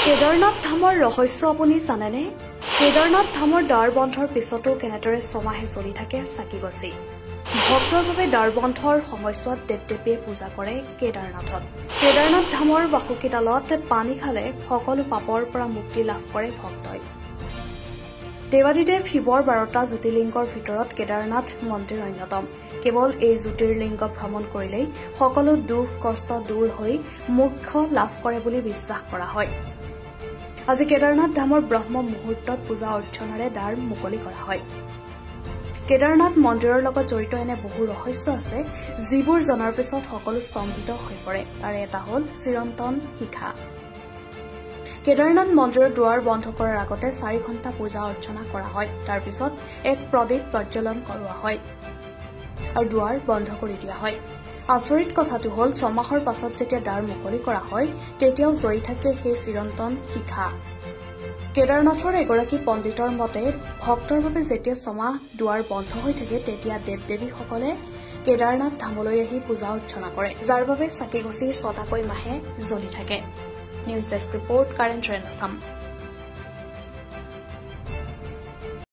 কেদাৰনাথ ধামৰ ৰহস্য আপুনি জানেনে? কেদাৰনাথ ধামৰ দ্বাৰ বন্ধৰ পিছতো কেনেদৰে ছমাহে চলি থাকে চাকিগছি। ভক্তৰ বাবে দ্বাৰ বন্ধৰ সময়ছোৱাত দেৱদেৱীয়ে পূজা কৰে কেদাৰনাথত। কেদাৰনাথ ধামৰ বাসুকীডালত পানী খালে সকলো পাপৰ পৰা মুক্তি লাভ কৰে ভক্তই। দেৱাদিদেৱ শিৱৰ 12টা জ্যোতিৰ্লিংগৰ ভিতৰত কেদাৰনাথ মন্দিৰ অন্যতম। কেৱল এই জ্যোতিৰ্লিংগ ভ্ৰমণ কৰিলেই সকলো দুখ কষ্ট দূৰ হৈ মোক্ষ লাভ কৰে বুলি বিশ্বাস কৰা হয়। আজি কেদাৰনাথ ধামৰ ব্ৰহ্ম মুহূৰ্তত পূজা অৰ্চনাৰে দ্বাৰ মুকলি কৰা হয়। কেদাৰনাথ মন্দিৰৰ লগত জড়িত এনে বহু ৰহস্য আছে যিবোৰ জনাৰ পিছত সকলো স্তম্ভিত হৈ পৰে। তাৰে এটা হ'ল চিৰন্তন শিখা। কেদাৰনাথ মন্দিৰৰ দুৱাৰ বন্ধ কৰাৰ আগতে 4 ঘণ্টা পূজা অৰ্চনা কৰা হয়। তাৰ পিছত এক প্ৰদীপ প্ৰজ্বলন কৰোৱা হয় আৰু দুৱাৰ বন্ধ কৰি দিয়া হয়। আচৰিত কথাটো হ'ল 6 মাহৰ পাছত যেতিয়া দ্বাৰ মুকলি কৰা হয় তেতিয়াও জ্বলি থাকে সেই চিৰন্তন শিখা। কেদাৰনাথৰ এগৰাকী পণ্ডিতৰ মতে ভক্তৰ বাবে যেতিয়া 6 মাহ দুৱাৰ বন্ধ হৈ থাকে তেতিয়া দেৱ-দেৱীসকলে কেদাৰনাথ ধামলৈ আহি পূজা অৰ্চনা কৰে, যাৰ বাবে চাকিগছি 6টাকৈ মাহে জ্বলি থাকে। News desk report, current trend Assam.